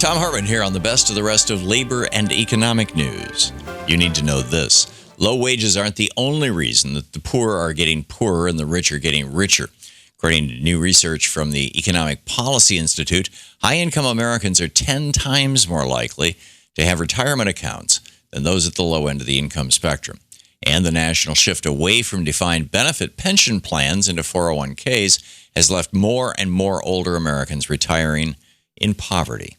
Thom Hartmann here on the best of the rest of labor and economic news. You need to know this. Low wages aren't the only reason that the poor are getting poorer and the rich are getting richer. According to new research from the Economic Policy Institute, high-income Americans are 10 times more likely to have retirement accounts than those at the low end of the income spectrum. And the national shift away from defined benefit pension plans into 401ks has left more and more older Americans retiring in poverty.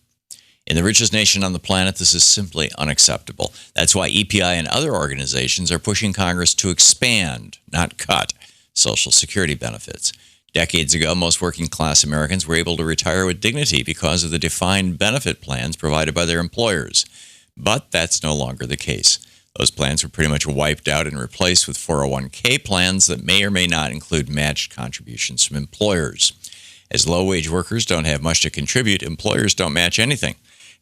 In the richest nation on the planet, this is simply unacceptable. That's why EPI and other organizations are pushing Congress to expand, not cut, Social Security benefits. Decades ago, most working-class Americans were able to retire with dignity because of the defined benefit plans provided by their employers. But that's no longer the case. Those plans were pretty much wiped out and replaced with 401k plans that may or may not include matched contributions from employers. As low-wage workers don't have much to contribute, employers don't match anything.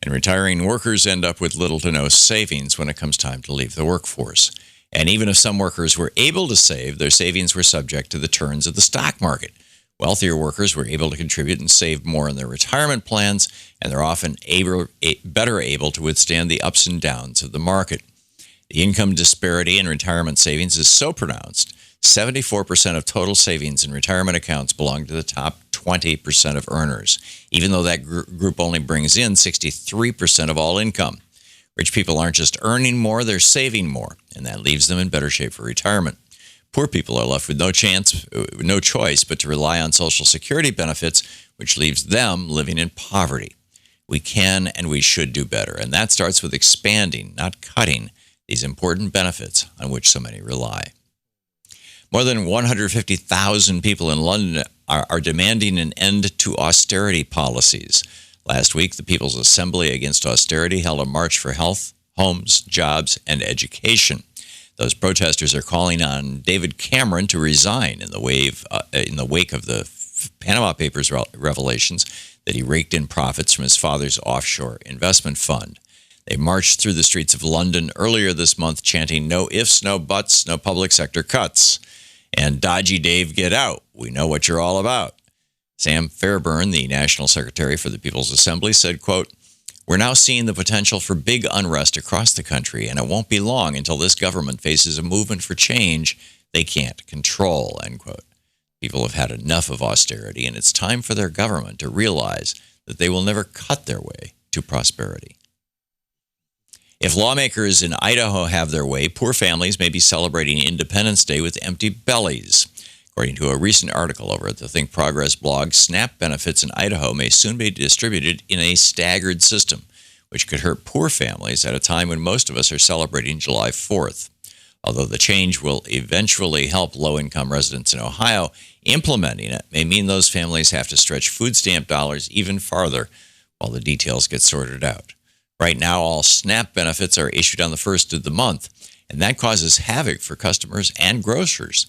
And retiring workers end up with little to no savings when it comes time to leave the workforce. And even if some workers were able to save, their savings were subject to the turns of the stock market. Wealthier workers were able to contribute and save more in their retirement plans, and they're often better able to withstand the ups and downs of the market. The income disparity in retirement savings is so pronounced, 74% of total savings in retirement accounts belong to the top 20% of earners, even though that group only brings in 63% of all income. Rich people aren't just earning more, they're saving more, and that leaves them in better shape for retirement. Poor people are left with no choice but to rely on Social Security benefits, which leaves them living in poverty. We can and we should do better, and that starts with expanding, not cutting, these important benefits on which so many rely. More than 150,000 people in London are demanding an end to austerity policies. Last week, the People's Assembly Against Austerity held a march for health, homes, jobs, and education. Those protesters are calling on David Cameron to resign in the wake of the Panama Papers revelations that he raked in profits from his father's offshore investment fund. They marched through the streets of London earlier this month chanting, "No ifs, no buts, no public sector cuts." And Dodgy Dave, get out. We know what you're all about. Sam Fairburn, the National Secretary for the People's Assembly, said, quote, "We're now seeing the potential for big unrest across the country, and it won't be long until this government faces a movement for change they can't control," end quote. People have had enough of austerity, and it's time for their government to realize that they will never cut their way to prosperity. If lawmakers in Idaho have their way, poor families may be celebrating Independence Day with empty bellies. According to a recent article over at the Think Progress blog, SNAP benefits in Idaho may soon be distributed in a staggered system, which could hurt poor families at a time when most of us are celebrating July 4th. Although the change will eventually help low-income residents in Ohio, implementing it may mean those families have to stretch food stamp dollars even farther while the details get sorted out. Right now, all SNAP benefits are issued on the first of the month, and that causes havoc for customers and grocers.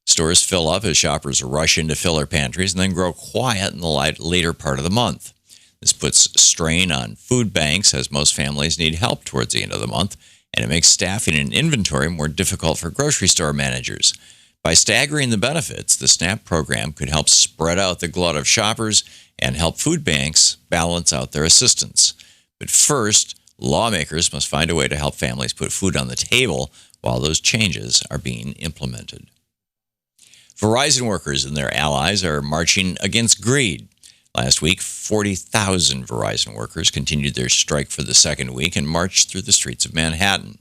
Stores fill up as shoppers rush in to fill their pantries and then grow quiet in the later part of the month. This puts strain on food banks as most families need help towards the end of the month, and it makes staffing and inventory more difficult for grocery store managers. By staggering the benefits, the SNAP program could help spread out the glut of shoppers and help food banks balance out their assistance. But first, lawmakers must find a way to help families put food on the table while those changes are being implemented. Verizon workers and their allies are marching against greed. Last week, 40,000 Verizon workers continued their strike for the second week and marched through the streets of Manhattan.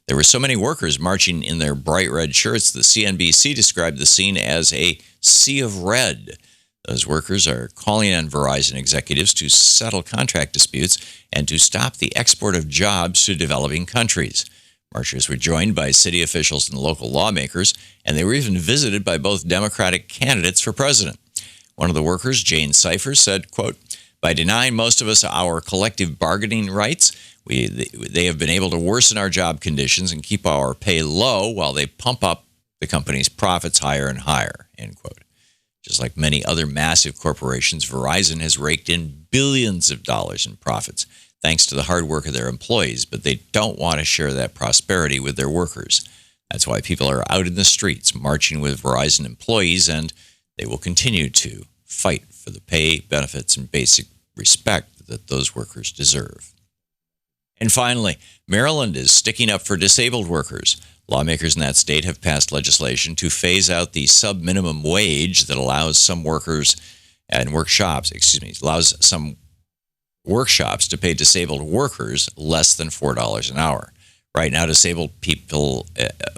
There were so many workers marching in their bright red shirts that CNBC described the scene as a sea of red. Those workers are calling on Verizon executives to settle contract disputes and to stop the export of jobs to developing countries. Marchers were joined by city officials and local lawmakers, and they were even visited by both Democratic candidates for president. One of the workers, Jane Cyphers, said, quote, "By denying most of us our collective bargaining rights, they have been able to worsen our job conditions and keep our pay low while they pump up the company's profits higher and higher," end quote. Just like many other massive corporations, Verizon has raked in billions of dollars in profits, thanks to the hard work of their employees, but they don't want to share that prosperity with their workers. That's why people are out in the streets marching with Verizon employees, and they will continue to fight for the pay, benefits, and basic respect that that those workers deserve. And finally, Maryland is sticking up for disabled workers. Lawmakers in that state have passed legislation to phase out the sub-minimum wage that allows some workers and allows some workshops to pay disabled workers less than $4 an hour. Right now, disabled people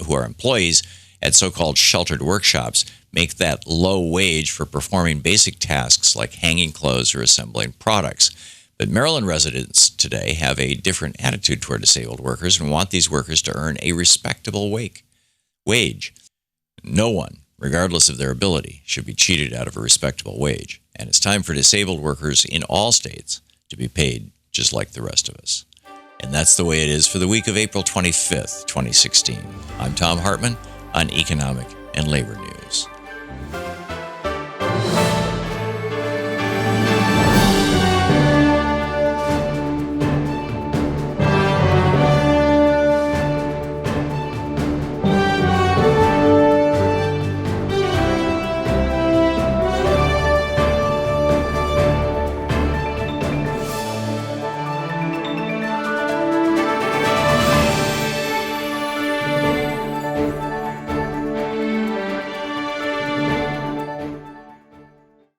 who are employees at so-called sheltered workshops make that low wage for performing basic tasks like hanging clothes or assembling products. But Maryland residents today have a different attitude toward disabled workers and want these workers to earn a respectable wage. No one, regardless of their ability, should be cheated out of a respectable wage. And it's time for disabled workers in all states to be paid just like the rest of us. And that's the way it is for the week of April 25th, 2016. I'm Thom Hartmann on Economic and Labor News.